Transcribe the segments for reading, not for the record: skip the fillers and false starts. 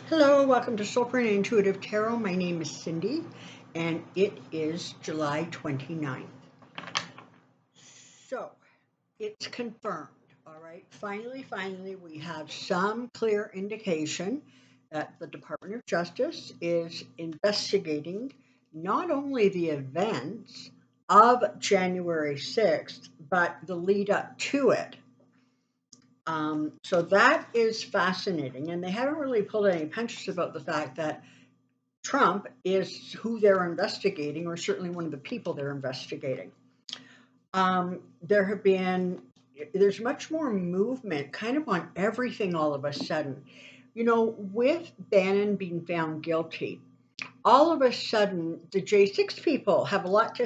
Hello, welcome to Soulprint Intuitive Tarot. My name is Cindy, and it is July 29th. So, it's confirmed, all right? Finally, we have some clear indication that the Department of Justice is investigating not only the events of January 6th, but the lead up to it. So that is fascinating, and they haven't really pulled any punches about the fact that Trump is who they're investigating, or certainly one of the people they're investigating. There have been, there's much more movement kind of on everything all of a sudden. You know, with Bannon being found guilty, all of a sudden the J6 people have a lot to,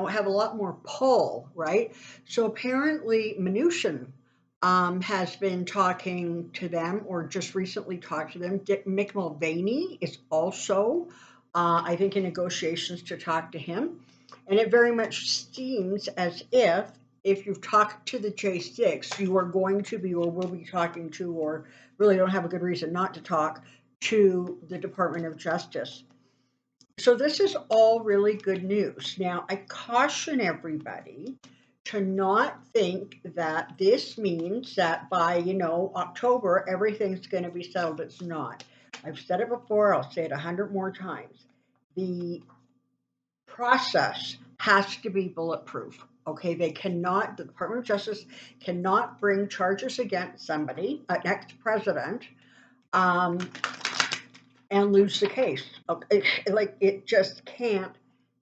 have a lot more pull, right? So apparently Mnuchin has been talking to them or just recently talked to them. Mick Mulvaney is also, I think, in negotiations to talk to him. And it very much seems as if you've talked to the J6, you are going to be or will be talking to, or really don't have a good reason not to talk to the Department of Justice. So this is all really good news. Now, I caution everybody to not think that this means that by, October, everything's going to be settled. It's not. I've said it before, I'll say it 100 more times. The process has to be bulletproof. Okay, the Department of Justice cannot bring charges against somebody, an ex-president, um, and lose the case. Okay, like it just can't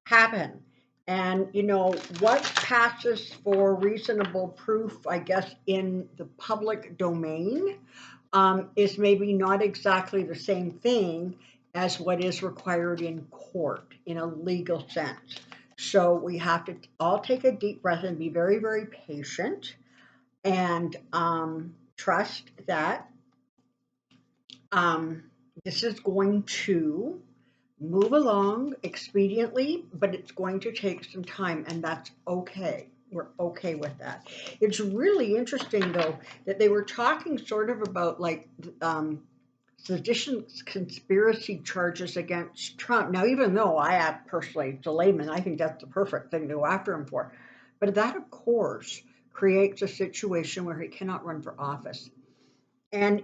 happen. And what passes for reasonable proof, I guess, in the public domain, is maybe not exactly the same thing as what is required in court in a legal sense. So we have to all take a deep breath and be very, very patient and trust that um, this is going to move along expediently, but it's going to take some time, and that's okay. We're okay with that. It's really interesting, though, that they were talking sort of about like sedition conspiracy charges against Trump. Now, even though I have personally, as a layman, I think that's the perfect thing to go after him for. But that, of course, creates a situation where he cannot run for office. And,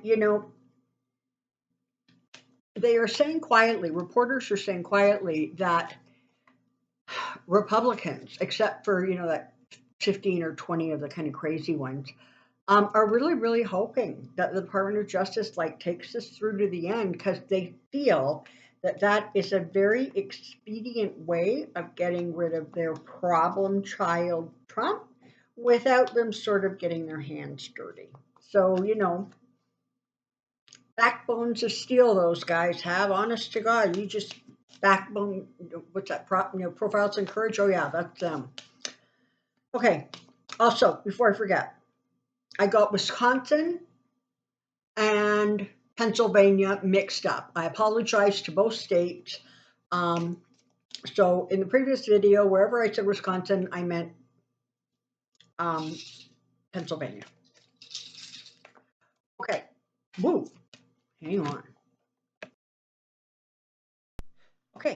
they are saying quietly, reporters are saying quietly that Republicans, except for, that 15 or 20 of the kind of crazy ones, are really, really hoping that the Department of Justice like takes this through to the end because they feel that that is a very expedient way of getting rid of their problem child Trump without them sort of getting their hands dirty. So, backbones of steel those guys have. Honest to God, you just backbone. What's that? Profiles in courage. Oh yeah, that's them. Okay. Also, before I forget, I got Wisconsin and Pennsylvania mixed up. I apologize to both states. Um, so in the previous video, wherever I said Wisconsin, I meant um, Pennsylvania. Okay. Woo. Hang on. Okay.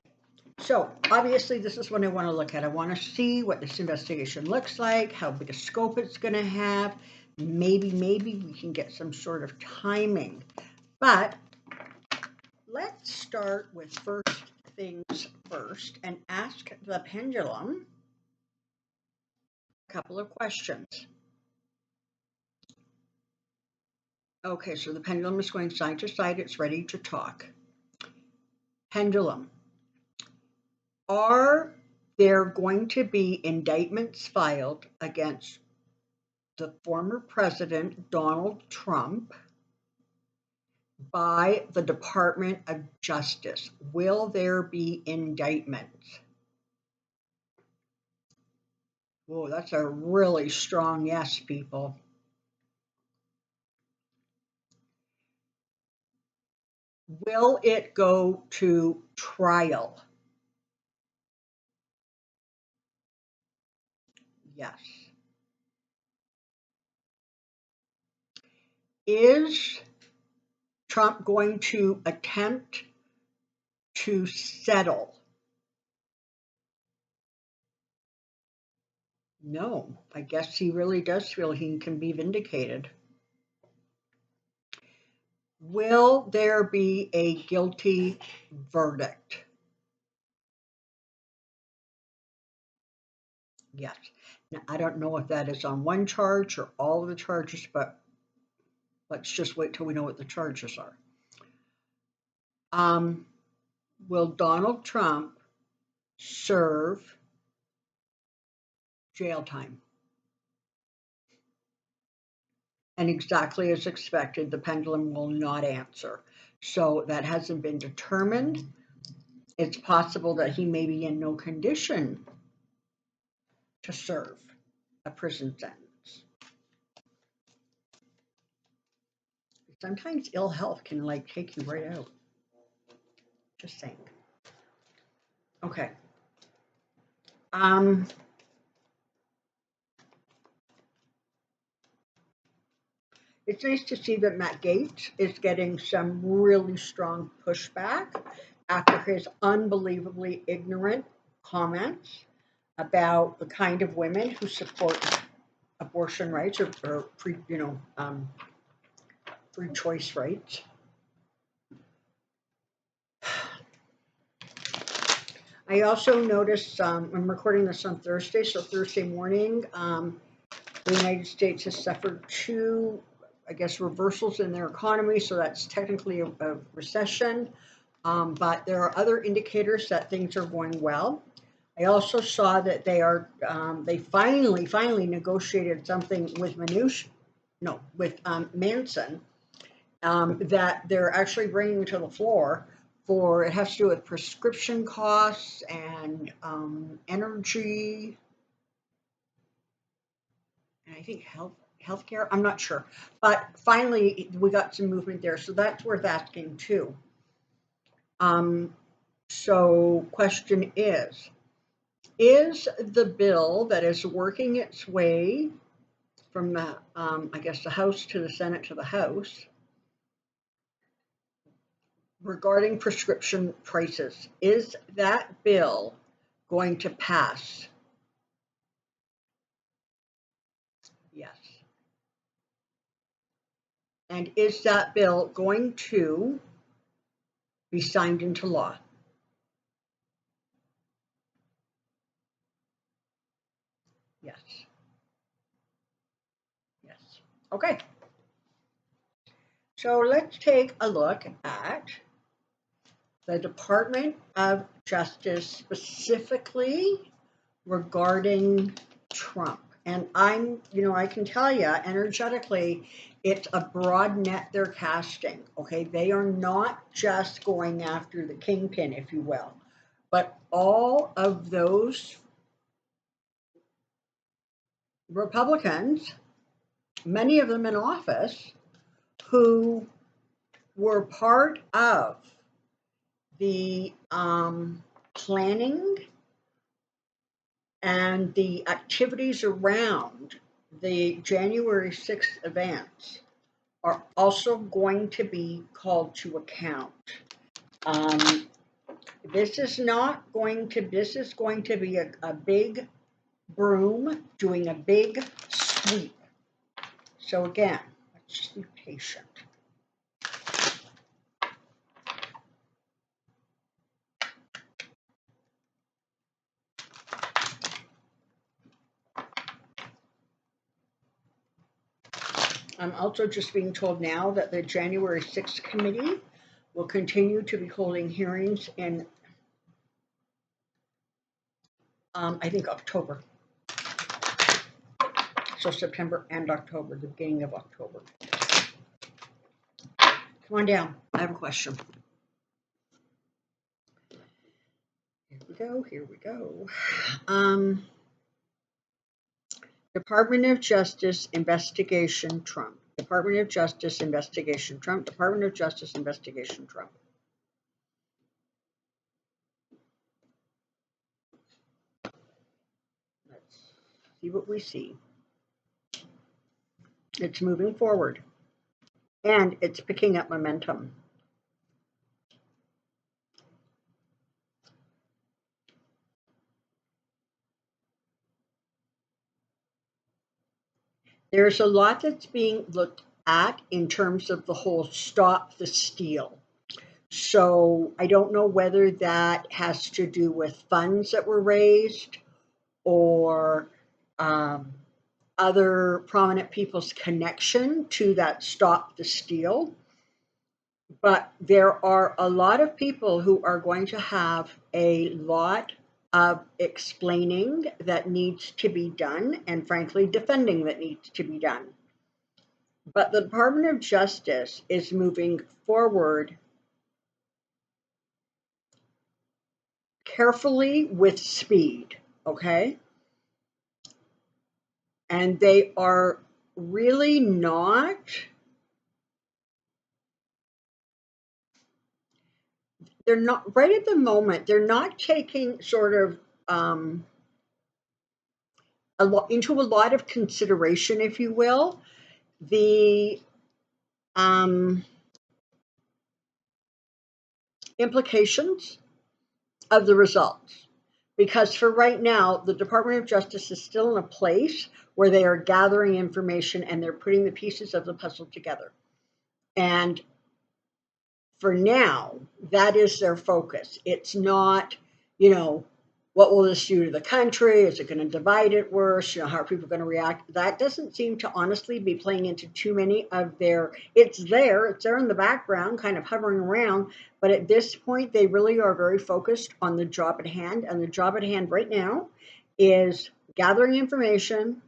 So obviously this is what I want to look at. I want to see what this investigation looks like, how big a scope it's going to have. Maybe we can get some sort of timing. But let's start with first things first and ask the pendulum a couple of questions. Okay, so the pendulum is going side to side. It's ready to talk. Pendulum. Are there going to be indictments filed against the former president, Donald Trump, by the Department of Justice? Will there be indictments? Whoa, that's a really strong yes, people. Will it go to trial? Yes. Is Trump going to attempt to settle? No, I guess he really does feel he can be vindicated. Will there be a guilty verdict? Yes. Now, I don't know if that is on one charge or all of the charges, but let's just wait till we know what the charges are. Will Donald Trump serve jail time? And exactly as expected, the pendulum will not answer. So that hasn't been determined. It's possible that he may be in no condition to serve a prison sentence. Sometimes ill health can take you right out. Just saying. Okay. It's nice to see that Matt Gaetz is getting some really strong pushback after his unbelievably ignorant comments about the kind of women who support abortion rights or free choice rights. I also noticed, I'm recording this on Thursday, so Thursday morning, the United States has suffered two, I guess, reversals in their economy, so that's technically a recession, but there are other indicators that things are going well. I also saw that they finally negotiated something with Manson, that they're actually bringing to the floor for, it has to do with prescription costs and energy, and I think healthcare. I'm not sure, but finally we got some movement there, so that's worth asking too. So question is the bill that is working its way from the I guess the House to the Senate to the House regarding prescription prices, is that bill going to pass? Yes. And is that bill going to be signed into law? Yes. Yes. Okay. So let's take a look at the Department of Justice specifically regarding Trump. And I can tell you energetically, it's a broad net they're casting. Okay. They are not just going after the kingpin, if you will, but all of those Republicans, many of them in office, who were part of the planning and the activities around the January 6th events are also going to be called to account. This is going to be a big broom doing a big sweep. So again, let's just be patient. I'm also just being told now that the January 6th committee will continue to be holding hearings in, I think, October. So September and October, the beginning of October. Come on down. I have a question. Here we go. Department of Justice investigation Trump. Department of Justice investigation Trump. Department of Justice investigation Trump. Let's see what we see. It's moving forward. and it's picking up momentum. There's a lot that's being looked at in terms of the whole stop the steal. So I don't know whether that has to do with funds that were raised or um, other prominent people's connection to that stop the steal. But there are a lot of people who are going to have a lot of explaining that needs to be done, and frankly, defending that needs to be done. But the Department of Justice is moving forward carefully with speed, okay? And they are really not, they're not, right at the moment, they're not taking sort of into a lot of consideration, if you will, the um, implications of the results. Because for right now, the Department of Justice is still in a place where they are gathering information and they're putting the pieces of the puzzle together. And for now, that is their focus. It's not, you know, what will this do to the country? Is it going to divide it worse? You know, how are people going to react? That doesn't seem to honestly be playing into too many of their, it's there in the background, kind of hovering around. But at this point, they really are very focused on the job at hand. And the job at hand right now is gathering information,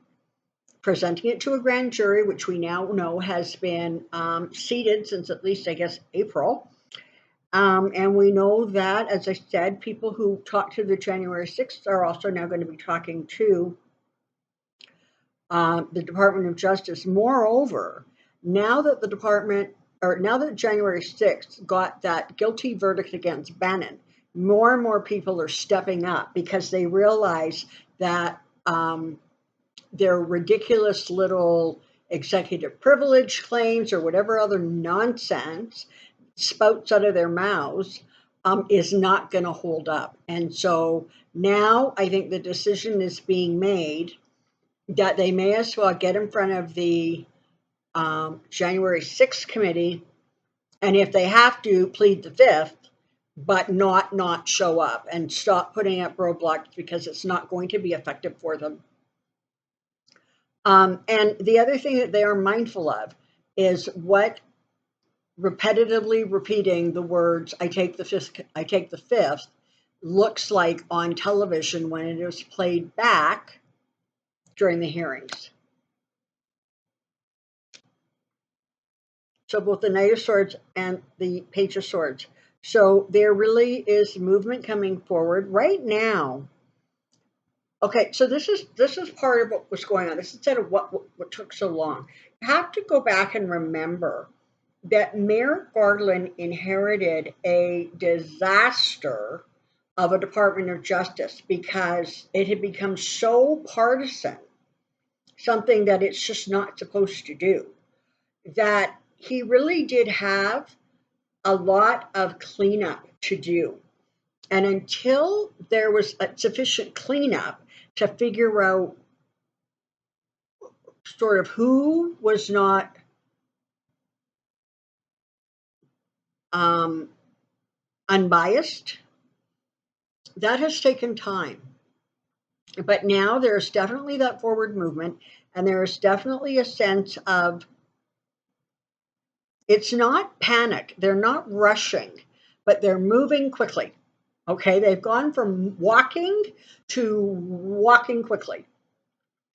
presenting it to a grand jury, which we now know has been seated since at least, I guess, April. And we know that, as I said, people who talked to the January 6th are also now going to be talking to the Department of Justice. Moreover, now that the department, or now that January 6th got that guilty verdict against Bannon, more and more people are stepping up because they realize that their ridiculous little executive privilege claims or whatever other nonsense spouts out of their mouths is not going to hold up. And so now I think the decision is being made that they may as well get in front of the January 6th committee, and if they have to, plead the fifth, but not show up and stop putting up roadblocks because it's not going to be effective for them. And the other thing that they are mindful of is what repetitively repeating the words I take the fifth looks like on television when it is played back during the hearings. So both the Knight of Swords and the Page of Swords. So there really is movement coming forward right now. Okay, so this is part of what was going on. This is instead of what took so long. You have to go back and remember that Merrick Garland inherited a disaster of a Department of Justice because it had become so partisan, something that it's just not supposed to do, that he really did have a lot of cleanup to do. And until there was a sufficient cleanup to figure out sort of who was not unbiased, that has taken time. But now there's definitely that forward movement, and there's definitely a sense of it's not panic. They're not rushing, but they're moving quickly. Okay, they've gone from walking to walking quickly.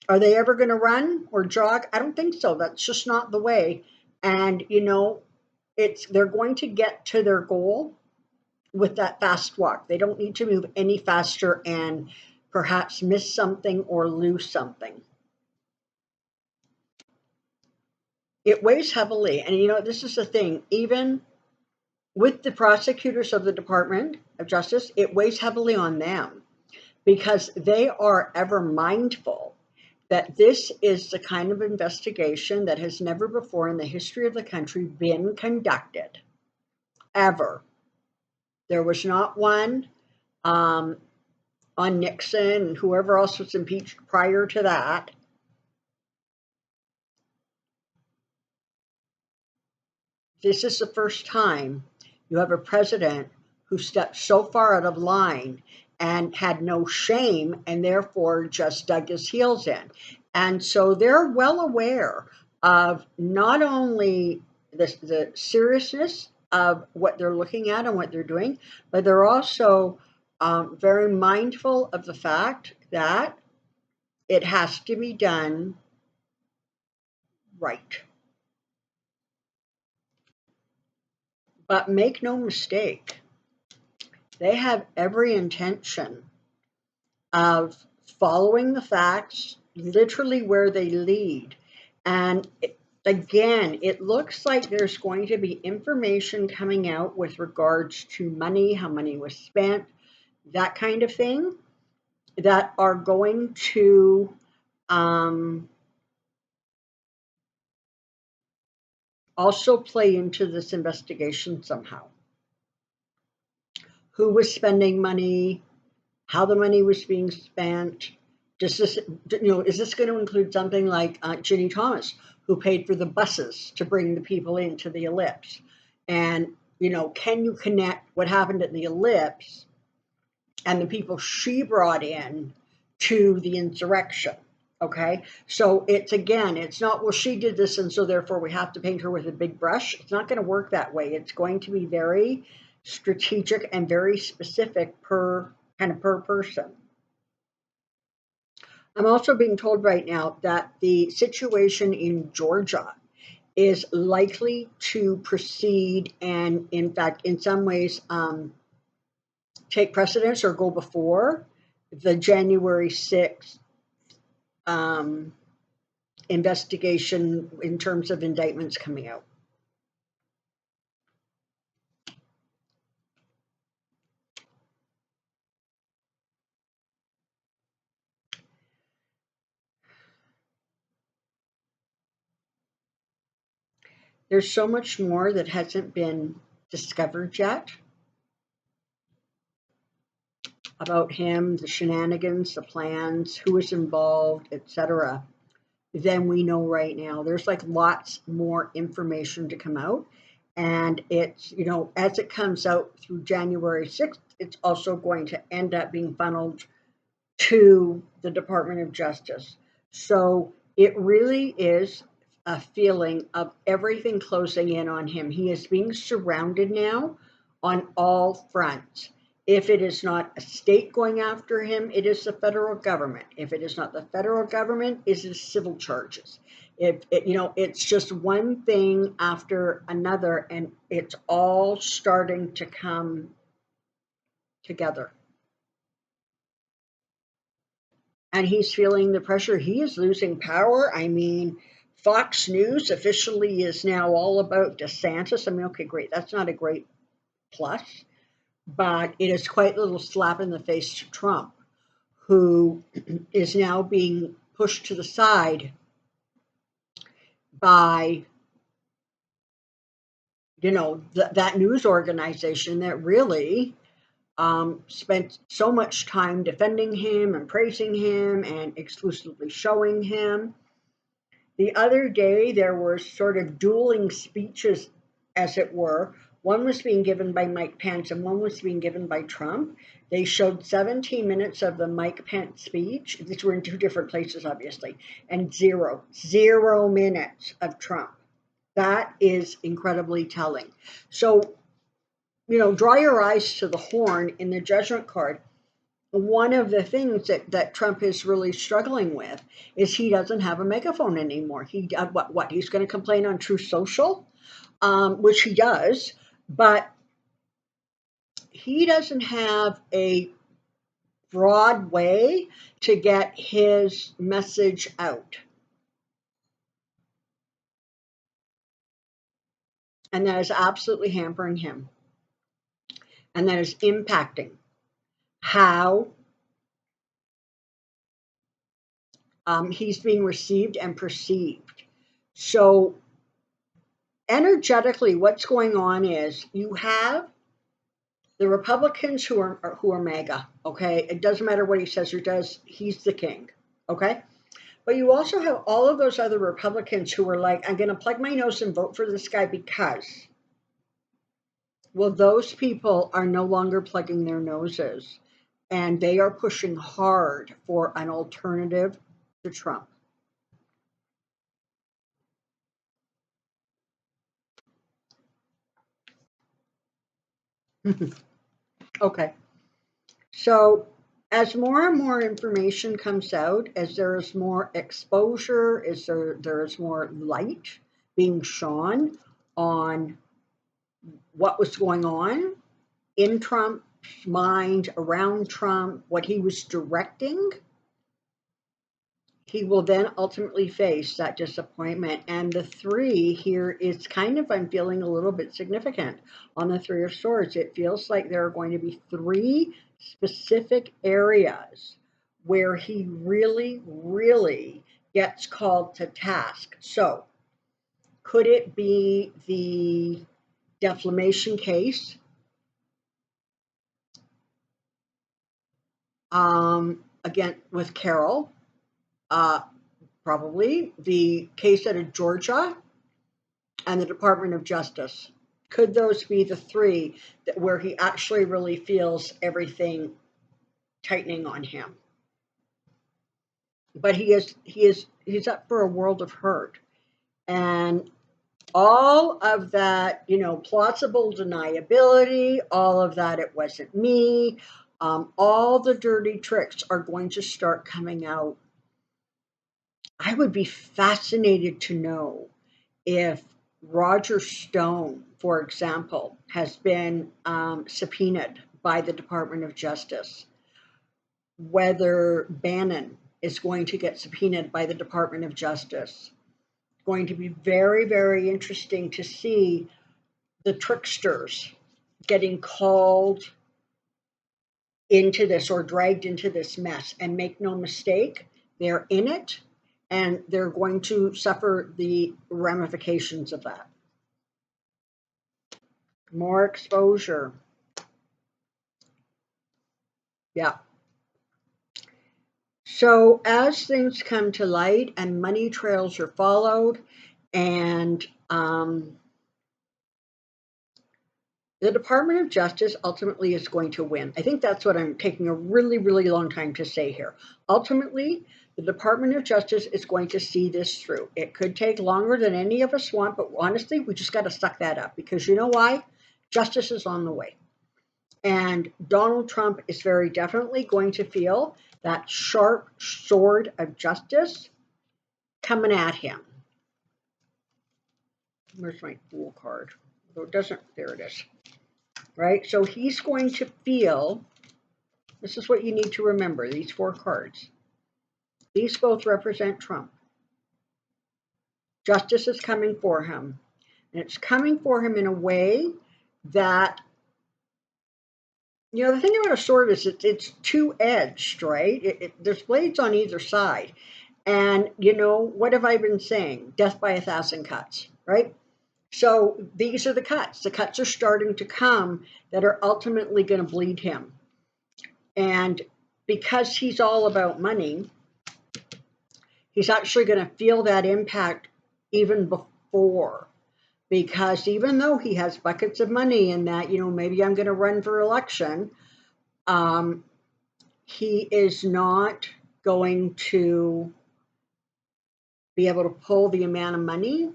Are they ever going to run or jog? I don't think so. That's just not the way. And they're going to get to their goal with that fast walk. They don't need to move any faster and perhaps miss something or lose something. It weighs heavily. And this is the thing, even with the prosecutors of the Department of Justice, it weighs heavily on them because they are ever mindful that this is the kind of investigation that has never before in the history of the country been conducted, ever. There was not one on Nixon and whoever else was impeached prior to that. This is the first time you have a president who stepped so far out of line and had no shame and therefore just dug his heels in. And so they're well aware of not only the seriousness of what they're looking at and what they're doing, but they're also very mindful of the fact that it has to be done right. But make no mistake, they have every intention of following the facts literally where they lead. And again, it looks like there's going to be information coming out with regards to money, how money was spent, that kind of thing, that are going to also play into this investigation somehow. Who was spending money, how the money was being spent. Does this, is this going to include something like Ginny Thomas, who paid for the buses to bring the people into the ellipse? And, can you connect what happened at the ellipse and the people she brought in to the insurrection? Okay, so it's not, well, she did this, and so therefore we have to paint her with a big brush. It's not going to work that way. It's going to be very strategic and very specific per person. I'm also being told right now that the situation in Georgia is likely to proceed and, in fact, in some ways, take precedence or go before the January 6th investigation in terms of indictments coming out. There's so much more that hasn't been discovered yet about him, the shenanigans, the plans, who was involved, etc., than we know right now. There's like lots more information to come out. And it's, as it comes out through January 6th, it's also going to end up being funneled to the Department of Justice. So it really is a feeling of everything closing in on him. He is being surrounded now on all fronts. If it is not a state going after him, it is the federal government. If it is not the federal government, it is civil charges. It's just one thing after another, and it's all starting to come together. And he's feeling the pressure. He is losing power. I mean, Fox News officially is now all about DeSantis. I mean, okay, great. That's not a great plus, but it is quite a little slap in the face to Trump, who is now being pushed to the side by, that news organization that really spent so much time defending him and praising him and exclusively showing him. The other day, there were sort of dueling speeches, as it were. One was being given by Mike Pence and one was being given by Trump. They showed 17 minutes of the Mike Pence speech. These were in two different places, obviously, and zero minutes of Trump. That is incredibly telling. So, draw your eyes to the horn in the judgment card. One of the things that Trump is really struggling with is he doesn't have a megaphone anymore. He's going to complain on Truth Social, which he does, but he doesn't have a broad way to get his message out. And that is absolutely hampering him. And that is impacting how He's being received and perceived. So energetically, what's going on is you have the Republicans who are MAGA. Okay, it doesn't matter what he says or does. He's the king. Okay, but you also have all of those other Republicans who are like, I'm going to plug my nose and vote for this guy because. Well, those people are no longer plugging their noses, and they are pushing hard for an alternative to Trump. Okay. So, as more and more information comes out, as there is more exposure, as there is more light being shone on what was going on in Trump's mind, around Trump, what he was directing, he will then ultimately face that disappointment. And the three here is kind of, I'm feeling a little bit significant on the Three of Swords. It feels like there are going to be three specific areas where he really, really gets called to task. So, could it be the defamation case? Again, with Carol, probably the case out of Georgia and the Department of Justice. Could those be the three where he actually really feels everything tightening on him? But he's up for a world of hurt, and all of that, plausible deniability, all of that, it wasn't me. All the dirty tricks are going to start coming out. I would be fascinated to know if Roger Stone, for example, has been subpoenaed by the Department of Justice, whether Bannon is going to get subpoenaed by the Department of Justice. Going to be very, very interesting to see the tricksters getting called into this or dragged into this mess. And make no mistake, they're in it and they're going to suffer the ramifications of that. More exposure. Yeah. So as things come to light and money trails are followed, and the Department of Justice ultimately is going to win. I think that's what I'm taking a really, really long time to say here. Ultimately, the Department of Justice is going to see this through. It could take longer than any of us want, but honestly, we just got to suck that up because you know why? Justice is on the way. And Donald Trump is very definitely going to feel that sharp sword of justice coming at him. Where's my Fool card? Oh, it doesn't, there it is. Right? So he's going to feel, this is what you need to remember, these four cards. These both represent Trump. Justice is coming for him. And it's coming for him in a way that, the thing about a sword is it's two-edged, right? There's blades on either side. And, what have I been saying? Death by 1,000 cuts, right? So these are the cuts. The cuts are starting to come that are ultimately going to bleed him. And because he's all about money, he's actually going to feel that impact even before. Because even though he has buckets of money and that, maybe I'm going to run for election, he is not going to be able to pull the amount of money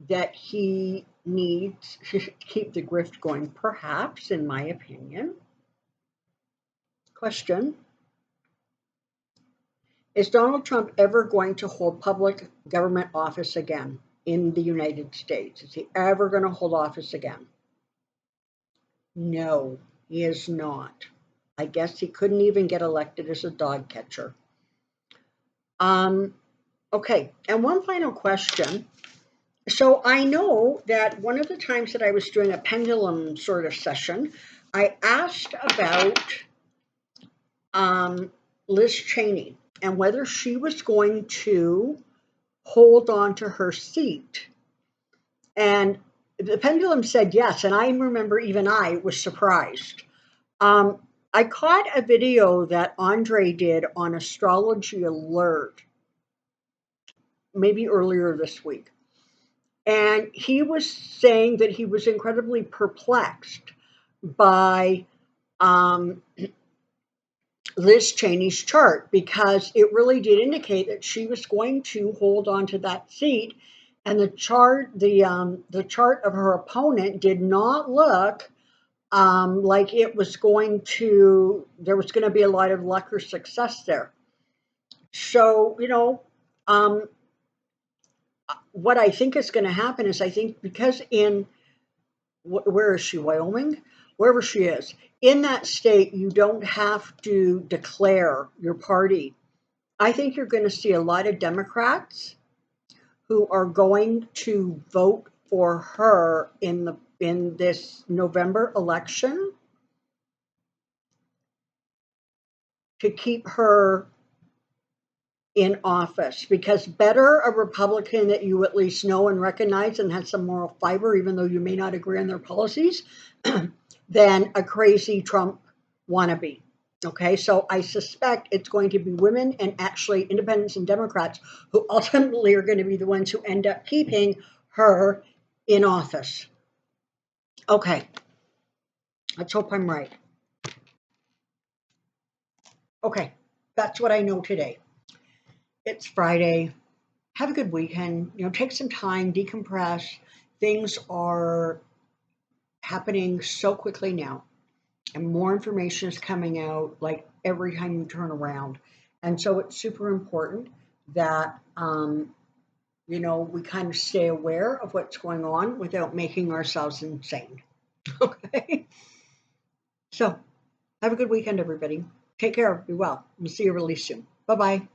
that he needs to keep the grift going, perhaps, in my opinion. Question: is Donald Trump ever going to hold public government office again in the United States? Is he ever going to hold office again? No, he is not. I guess he couldn't even get elected as a dog catcher. Okay, and one final question. So I know that one of the times that I was doing a pendulum sort of session, I asked about Liz Cheney. and whether she was going to hold on to her seat. And the pendulum said yes. And I remember even I was surprised. Um, I caught a video that Andre did on Astrology Alert, maybe earlier this week. And he was saying that he was incredibly perplexed by Liz Cheney's chart, because it really did indicate that she was going to hold on to that seat, and the chart of her opponent did not look like it was going to there was going to be a lot of luck or success there. So what I think is going to happen is, I think, because in where is she, Wyoming, wherever she is, in that state, you don't have to declare your party. I think you're going to see a lot of Democrats who are going to vote for her in this November election to keep her in office, because better a Republican that you at least know and recognize and has some moral fiber, even though you may not agree on their policies, than a crazy Trump wannabe. Okay, so I suspect it's going to be women and actually independents and Democrats who ultimately are going to be the ones who end up keeping her in office. Okay, let's hope I'm right. Okay, that's what I know today. It's Friday. Have a good weekend. Take some time, decompress. Things are happening so quickly now, and more information is coming out like every time you turn around. And so it's super important that we kind of stay aware of what's going on without making ourselves insane. Okay. So have a good weekend, everybody. Take care. Be well. We'll see you really soon. Bye bye.